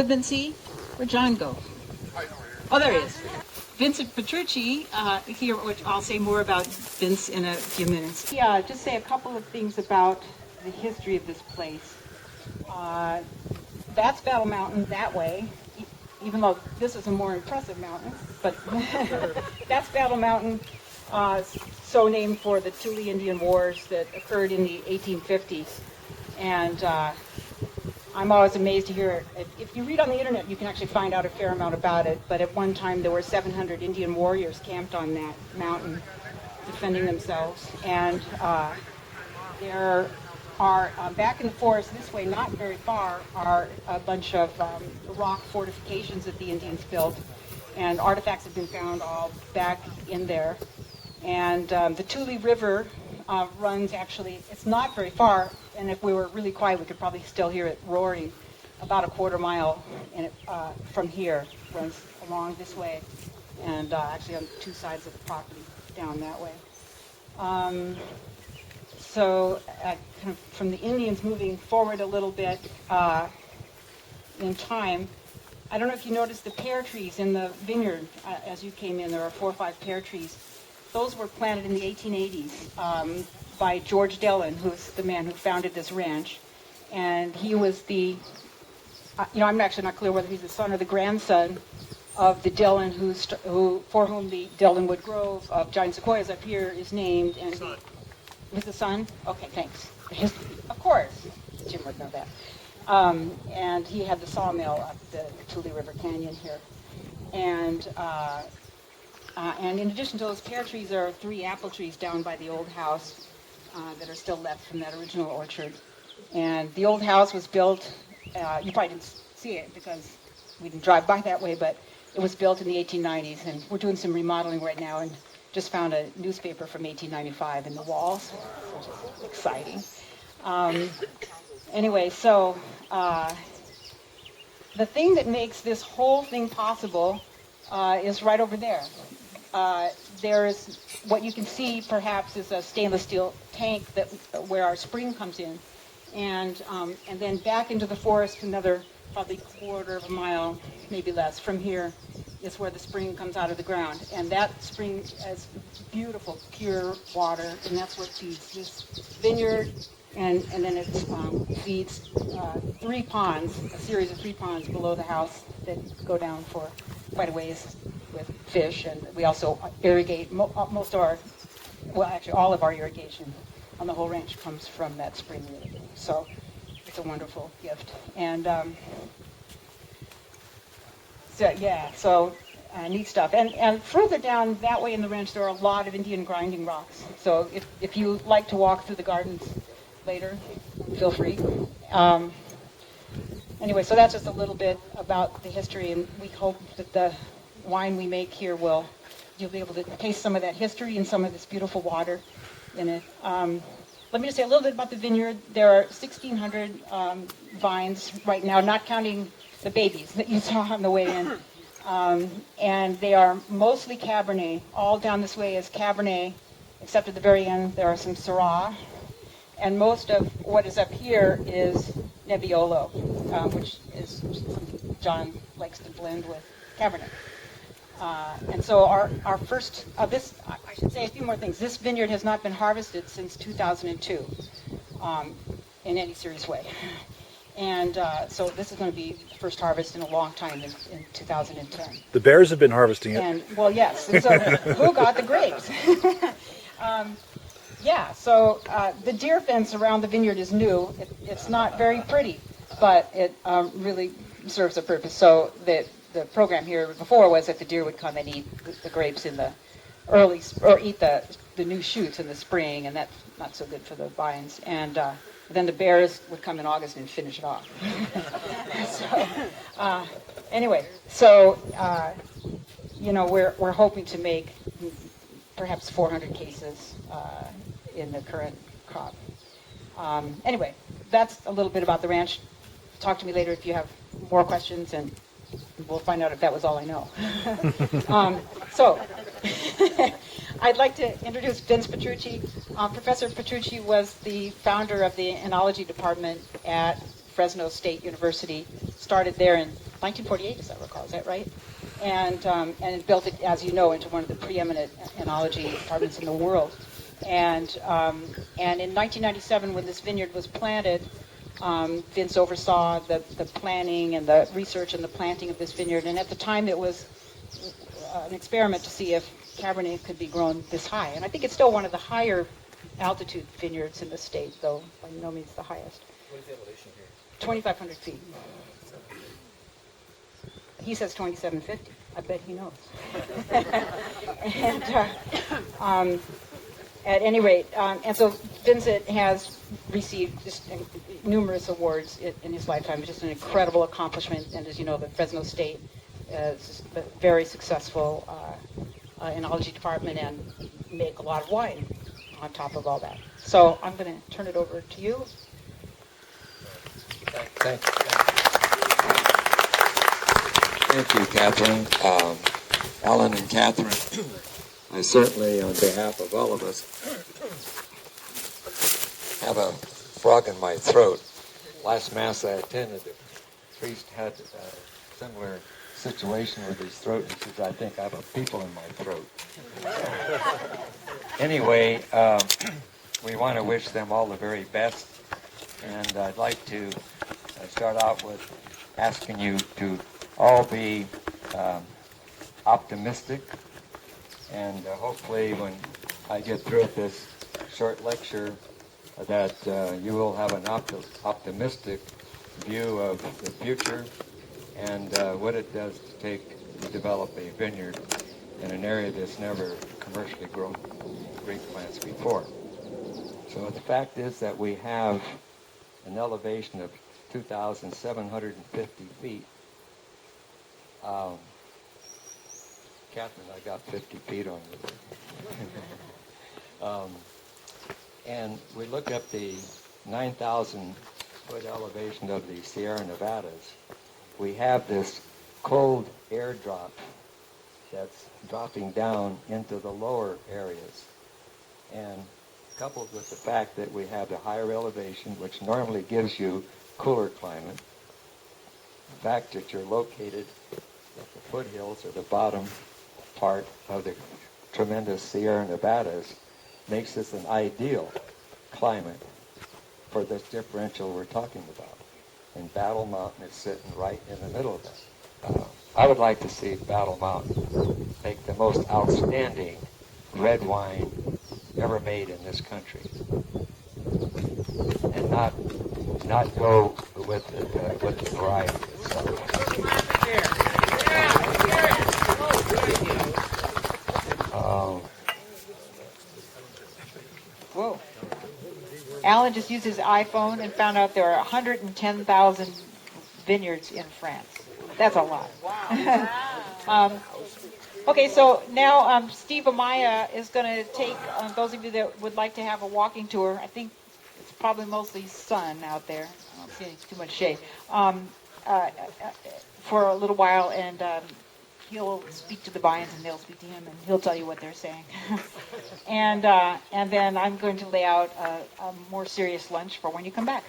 Vinci, where'd John go? Oh, there he is. Vincent Petrucci here, which I'll say more about Vince in a few minutes. Yeah, just say a couple of things about the history of this place. That's Battle Mountain that way, even though this is a more impressive mountain, but that's Battle Mountain, so named for the Tule Indian Wars that occurred in the 1850s. And I'm always amazed to hear, if you read on the internet, you can actually find out a fair amount about it, but at one time there were 700 Indian warriors camped on that mountain defending themselves. And there are, back in the forest this way, not very far, are a bunch of rock fortifications that the Indians built, and artifacts have been found all back in there. And the Tule River runs actually, it's not very far, and if we were really quiet, we could probably still hear it roaring about a quarter mile, and it, from here, runs along this way, and actually on two sides of the property down that way. So kind of from the Indians moving forward a little bit in time, I don't know if you noticed the pear trees in the vineyard as you came in. There are 4 or 5 pear trees. Those were planted in the 1880s by George Dillon, who's the man who founded this ranch. And he was the, I'm actually not clear whether he's the son or the grandson of the Dillon for whom the Dillonwood Grove of giant sequoias up here is named. And he's the son? Okay, thanks. Of course, Jim would know that. And he had the sawmill up the Tule River Canyon here. And in addition to those pear trees, there are 3 apple trees down by the old house that are still left from that original orchard. And the old house was built, you probably didn't see it because we didn't drive by that way, but it was built in the 1890s, and we're doing some remodeling right now and just found a newspaper from 1895 in the walls, which is exciting. Anyway, so the thing that makes this whole thing possible is right over there. There is, what you can see perhaps is a stainless steel tank where our spring comes in. And then back into the forest, another probably quarter of a mile, maybe less, from here is where the spring comes out of the ground. And that spring has beautiful, pure water, and that's what feeds this vineyard. And then it feeds 3 ponds, a series of 3 ponds below the house that go down for quite a ways with fish. And we also irrigate most of our, well, actually all of our irrigation on the whole ranch comes from that spring. So it's a wonderful gift. And so neat stuff. And further down that way in the ranch, there are a lot of Indian grinding rocks. So if you like to walk through the gardens later, feel free. Anyway, so that's just a little bit about the history, and we hope that the wine we make here you'll be able to taste some of that history and some of this beautiful water in it. Let me just say a little bit about the vineyard. There are 1,600 vines right now, not counting the babies that you saw on the way in. And they are mostly Cabernet. All down this way is Cabernet, except at the very end there are some Syrah. And most of what is up here is Nebbiolo, which is something John likes to blend with Cabernet. And so our first, I should say a few more things. This vineyard has not been harvested since 2002 in any serious way. And so this is going to be the first harvest in a long time in 2010. The bears have been harvesting it. And, well, yes. And so who got the grapes? So the deer fence around the vineyard is new. It's not very pretty, but it really serves a purpose. So the program here before was that the deer would come and eat the grapes in the early, or eat the new shoots in the spring, and that's not so good for the vines. And then the bears would come in August and finish it off. Anyway, we're hoping to make perhaps 400 cases in the current crop. Anyway, that's a little bit about the ranch. Talk to me later if you have more questions, and we'll find out if that was all I know. I'd like to introduce Vince Petrucci. Professor Petrucci was the founder of the enology department at Fresno State University. Started there in 1948, as I recall. Is that right? And it built it, as you know, into one of the preeminent enology departments in the world. And in 1997, when this vineyard was planted, Vince oversaw the planning and the research and the planting of this vineyard. And at the time, it was an experiment to see if Cabernet could be grown this high. And I think it's still one of the higher altitude vineyards in the state, though by no means the highest. What is the elevation here? 2,500 feet. He says 2,750. I bet he knows. And at any rate, and so Vincent has received just numerous awards in his lifetime. It's just an incredible accomplishment. And as you know, the Fresno State is a very successful enology department and make a lot of wine on top of all that. So I'm going to turn it over to you. Thank you, Catherine. Alan and Catherine, I certainly, on behalf of all of us, have a frog in my throat. Last Mass I attended, the priest had a similar situation with his throat. He says, I think I have a people in my throat. Anyway, we want to wish them all the very best. And I'd like to start out with asking you to all be optimistic. And hopefully when I get through with this short lecture, that you will have an optimistic view of the future and what it does to develop a vineyard in an area that's never commercially grown grape plants before. So the fact is that we have an elevation of 2,750 feet. Catherine, I got 50 feet on you. And we look at the 9,000 foot elevation of the Sierra Nevadas. We have this cold air drop that's dropping down into the lower areas. And coupled with the fact that we have the higher elevation, which normally gives you cooler climate, the fact that you're located at the foothills or the bottom part of the tremendous Sierra Nevadas makes this an ideal climate for this differential we're talking about. And Battle Mountain is sitting right in the middle of it. I would like to see Battle Mountain make the most outstanding red wine ever made in this country, and not go with the variety itself. Whoa. Alan just used his iPhone and found out there are 110,000 vineyards in France. That's a lot. Wow. Okay, so now Steve Amaya is going to take those of you that would like to have a walking tour. I think it's probably mostly sun out there. I don't see too much shade. For a little while, and he'll speak to the vines, and they'll speak to him, and he'll tell you what they're saying. And then I'm going to lay out a more serious lunch for when you come back.